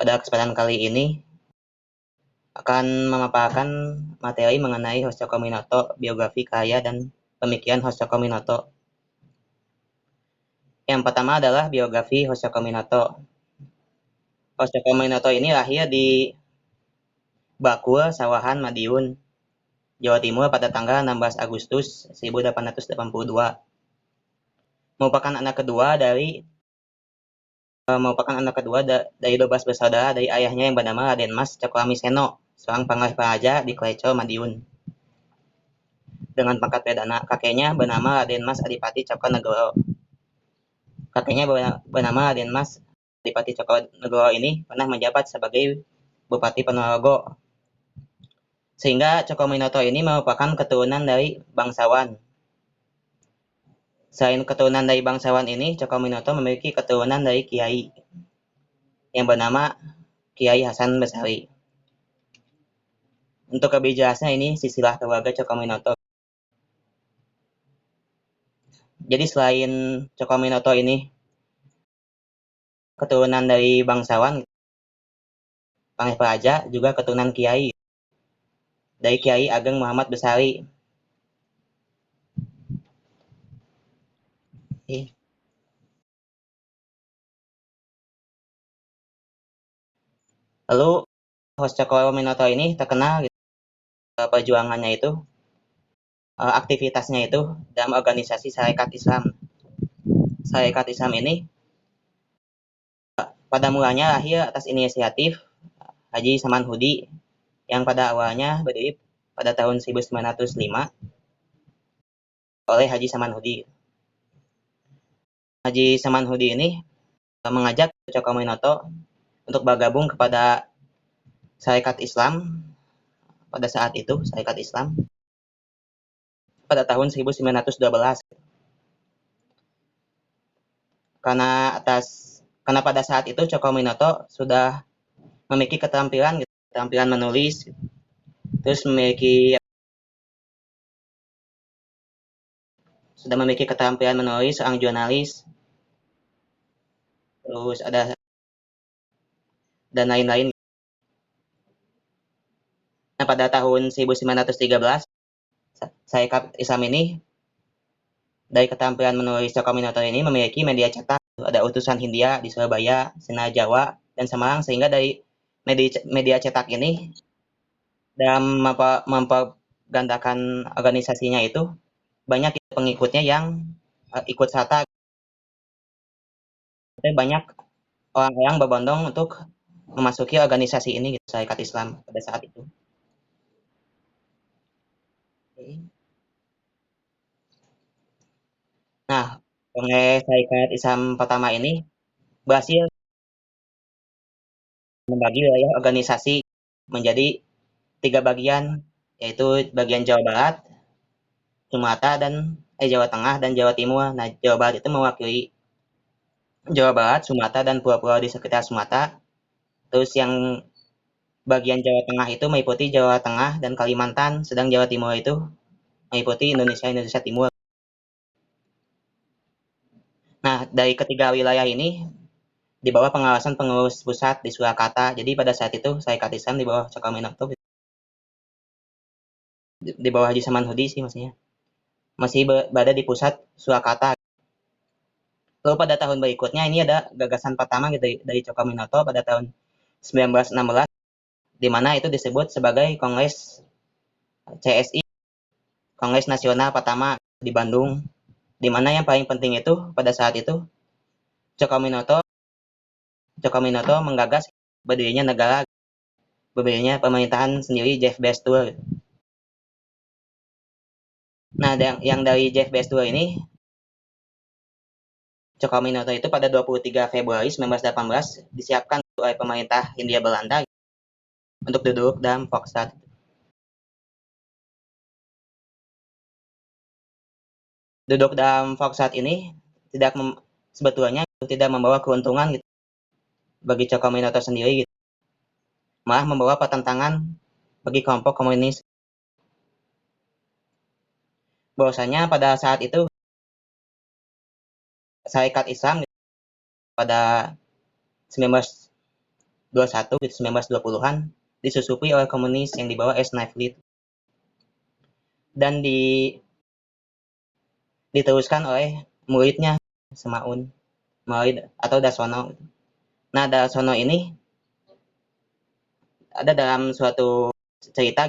Pada kesempatan kali ini akan memaparkan materi mengenai Hoshiko Minato, biografi karya dan pemikiran Hoshiko Minato. Yang pertama adalah biografi Hoshiko Minato. Hoshiko Minato ini lahir di Bakul, Sawahan, Madiun, Jawa Timur pada tanggal 16 Agustus 1882. Merupakan anak kedua dari 12 bersaudara dari ayahnya yang bernama Raden Mas Cakramiseno, seorang panglih praja di Kleco, Madiun, dengan pangkat perdana. Kakeknya bernama Raden Mas Adipati Cokronegoro. Kakeknya bernama Raden Mas Adipati Cokronegoro ini pernah menjabat sebagai Bupati Ponorogo. Sehingga Cokroaminoto ini merupakan keturunan dari bangsawan. Selain keturunan dari bangsawan ini, Cokroaminoto memiliki keturunan dari kiai yang bernama Kiai Hasan Besari. Untuk lebih jelasnya ini silsilah keluarga Cokroaminoto. Jadi selain Cokroaminoto ini keturunan dari bangsawan, panglih praja, juga keturunan kiai dari Kiai Ageng Muhammad Besari. Lalu Hoshiko Minato ini terkenal perjuangannya itu, aktivitasnya itu dalam organisasi Sarekat Islam. Sarekat Islam ini pada mulanya lahir atas inisiatif Haji Saman Hudi yang pada awalnya berdiri pada tahun 1905 oleh Haji Saman Hudi. Haji Saman Hudi ini mengajak Cokroaminoto untuk bergabung kepada Sarekat Islam pada saat itu, Sarekat Islam pada tahun 1912. Karena pada saat itu Cokroaminoto sudah memiliki keterampilan menulis, terus sudah memiliki keterampilan menulis, seorang jurnalis, terus ada dan lain-lain. Nah, pada tahun 1913, Sarekat Islam ini dari keterampilan menulis Cokroaminoto ini memiliki media cetak, ada Utusan Hindia di Surabaya, Sinar Jawa, dan Semarang, sehingga dari media cetak ini dalam mempergandakan organisasinya itu banyak pengikutnya yang ikut serta. Banyak orang-orang berbondong untuk memasuki organisasi ini, gitu, Sarekat Islam pada saat itu. Nah, Kongres Sarekat Islam pertama ini berhasil membagi wilayah organisasi menjadi 3 bagian, yaitu bagian Jawa Barat, Sumatera, dan Jawa Tengah dan Jawa Timur. Nah, Jawa Barat itu mewakili Jawa Barat, Sumatera, dan pulau-pulau di sekitar Sumatera. Terus yang bagian Jawa Tengah itu meliputi Jawa Tengah dan Kalimantan, sedang Jawa Timur itu meliputi Indonesia Timur. Nah, dari ketiga wilayah ini di bawah pengawasan pengurus pusat di Surakarta. Jadi pada saat itu Sarekat Islam di bawah Cokroaminoto, di bawah Haji Saman Hudi sih maksudnya, masih berada di pusat Surakarta. Lalu pada tahun berikutnya ini ada gagasan pertama gitu dari Cokroaminoto pada tahun 1916, di mana itu disebut sebagai Kongres CSI, Kongres Nasional pertama di Bandung, di mana yang paling penting itu pada saat itu Cokroaminoto menggagas berdirinya pemerintahan sendiri Jeff Bestur. Nah, yang dari Jeff Bestur ini, Cokroaminoto itu pada 23 Februari 1918 disiapkan oleh pemerintah Hindia Belanda untuk duduk dalam Foxtrot. Duduk dalam Foxtrot ini sebetulnya tidak membawa keuntungan gitu bagi Cokroaminoto sendiri gitu. Malah membawa pertentangan bagi kelompok komunis. Bahwasanya pada saat itu Sarekat Islam pada 21 gitu, 1920-an disusupi oleh komunis yang dibawa S. Knightley dan diteruskan oleh muridnya Semaun melalui atau Dasono. Nah, Dasono ini ada dalam suatu cerita,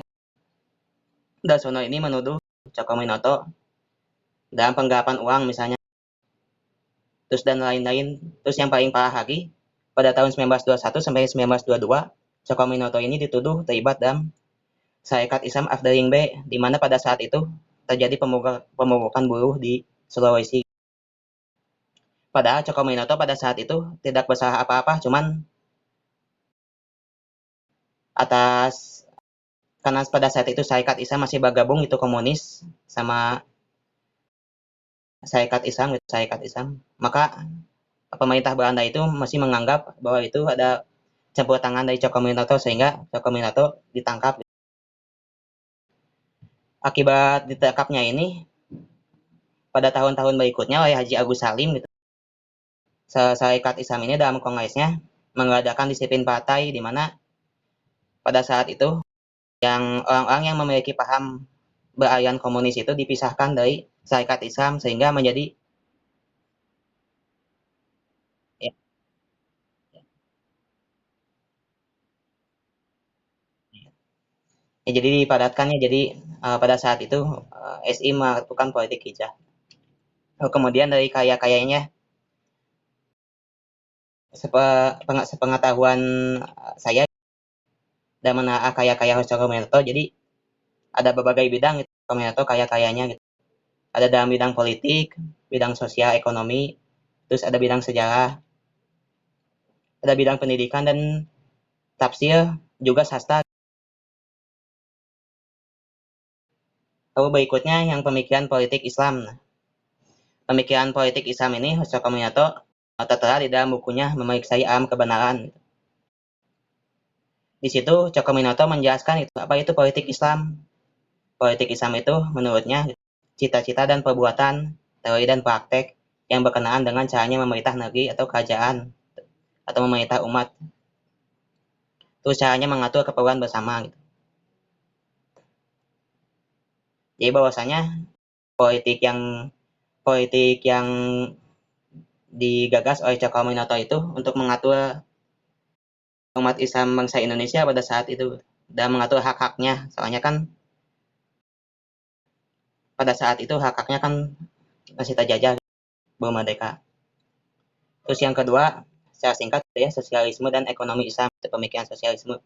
Dasono ini menuduh Cokominoto dalam penggelapan uang misalnya, terus dan lain-lain. Terus yang paling parah lagi, pada tahun 1921 sampai 1922, Cokominoto ini dituduh terlibat dalam Sarekat Islam Afdeling B, di mana pada saat itu terjadi pemogokan buruh di Sulawesi. Padahal Cokominoto pada saat itu tidak bersalah apa-apa, cuman atas karena pada saat itu Sarekat Islam masih bergabung itu komunis sama Sarekat Islam, maka pemerintah Belanda itu masih menganggap bahwa itu ada campur tangan dari Cokominoto sehingga Cokominoto ditangkap. Akibat ditangkapnya ini, pada tahun-tahun berikutnya oleh Haji Agus Salim gitu, Sarekat Islam ini dalam kongresnya mengadakan disiplin partai di mana pada saat itu yang orang-orang yang memiliki paham beraliran komunis itu dipisahkan dari Sarekat Islam sehingga menjadi ya, ya jadi dipadatkan ya, jadi pada saat itu SI melakukan politik hijrah. Kemudian dari kaya-kayanya, sepengetahuan saya dan menelaah kaya-kaya Hosokomoto, jadi ada berbagai bidang gitu, Komodo kaya-kayanya gitu. Ada dalam bidang politik, bidang sosial, ekonomi, terus ada bidang sejarah, ada bidang pendidikan dan tafsir, juga sastra. Lalu berikutnya yang pemikiran politik Islam. Nah, pemikiran politik Islam ini Hosokomoto tertera di dalam bukunya Memeriksai Alam Kebenaran. Di situ Cokominoto menjelaskan itu apa itu politik Islam. Politik Islam itu menurutnya cita-cita dan perbuatan, teori dan praktek yang berkenaan dengan caranya memerintah negeri atau kerajaan atau memerintah umat. Terus caranya mengatur keperluan bersama gitu. Jadi bahwasanya politik yang digagas oleh Cokominoto itu untuk mengatur umat Islam bangsa Indonesia pada saat itu dan mengatur hak-haknya. Soalnya kan pada saat itu hak-haknya kan masih terjajah, belum merdeka. Terus yang kedua, secara singkat ya, sosialisme dan ekonomi Islam, itu pemikiran sosialisme.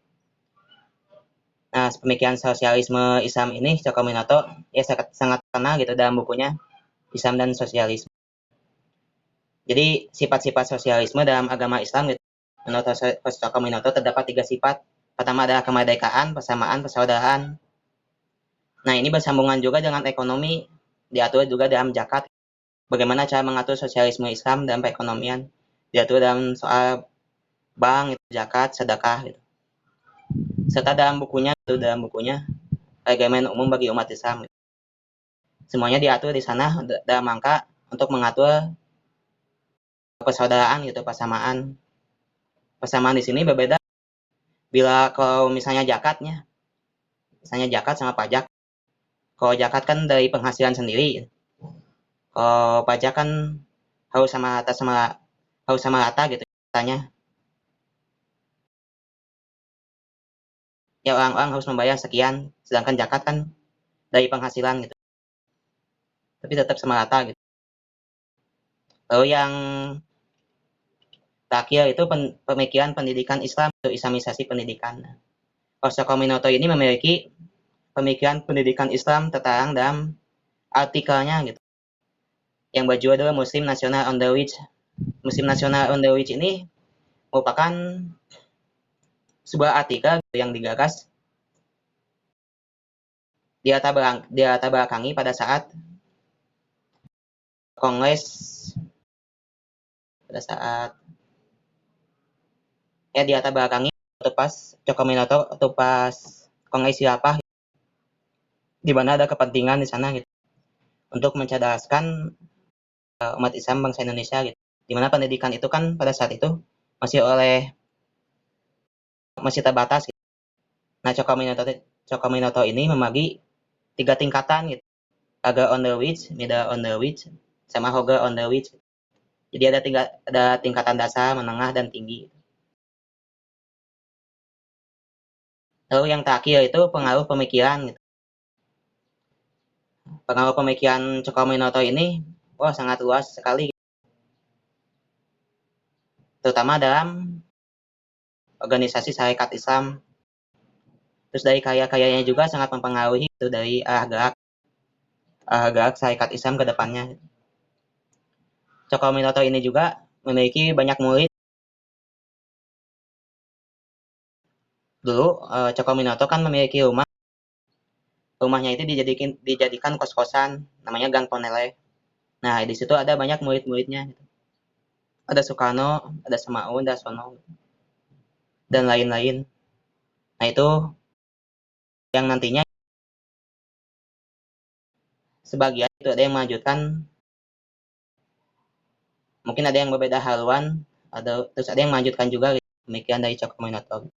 Nah, pemikiran sosialisme Islam ini Cokominoto ya sangat kenal gitu dalam bukunya Islam dan Sosialisme. Jadi sifat-sifat sosialisme dalam agama Islam gitu, menurut Cokominoto terdapat 3 sifat. Pertama adalah kemerdekaan, persamaan, persaudaraan. Nah, ini bersambungan juga dengan ekonomi, diatur juga dalam zakat. Bagaimana cara mengatur sosialisme Islam dalam perekonomian, diatur dalam soal bank, zakat, sedekah gitu. Serta dalam bukunya Regimen Umum bagi Umat Islam. Semuanya diatur di sana dalam rangka untuk mengatur persaudaraan gitu, persamaan. Persamaan di sini berbeda bila kalau misalnya zakat sama pajak. Kalau zakat kan dari penghasilan sendiri. Kalau pajak kan harus sama rata gitu katanya. Ya orang-orang harus membayar sekian, sedangkan zakat kan dari penghasilan gitu. Tapi tetap sama rata gitu. Lalu yang terakhir itu pemikiran pendidikan Islam atau Islamisasi pendidikan. Cokominoto ini memiliki pemikiran pendidikan Islam tertarang dalam artikelnya gitu, yang berjudul Muslim National on the Witch. Muslim National on the Witch ini merupakan sebuah artikel yang digagas di belakangi pada saat Kongres, pada saat ya di belakangi atau pas Cokominoto atau pas Kongres Khilafah, di mana ada kepentingan di sana gitu untuk mencerdaskan umat Islam bangsa Indonesia gitu. Di mana pendidikan itu kan pada saat itu masih oleh masih terbatas gitu. Nah, Chocominoto ini membagi 3 tingkatan gitu. Lager on the Witch, Middle on the Witch, sama Hogger on the Witch. Jadi ada tingkatan dasar, menengah, dan tinggi. Lalu yang terakhir itu pengaruh pemikiran gitu. Pengaruh pemikiran Chocominoto ini sangat luas sekali, terutama dalam organisasi Sarekat Islam. Terus dari karya-karyanya juga sangat mempengaruhi itu dari arah gerak Sarekat Islam ke depannya. Chocominoto ini juga memiliki banyak murid. Dulu Chocominoto kan memiliki rumahnya itu dijadikan kos-kosan, namanya Gang Ponele. Nah, di situ ada banyak murid-muridnya. Ada Soekarno, ada Semaun, ada Sono, dan lain-lain. Nah, itu yang nantinya sebagian itu ada yang melanjutkan, mungkin ada yang berbeda haluan, terus ada yang melanjutkan juga pemikiran dari Chocominoto.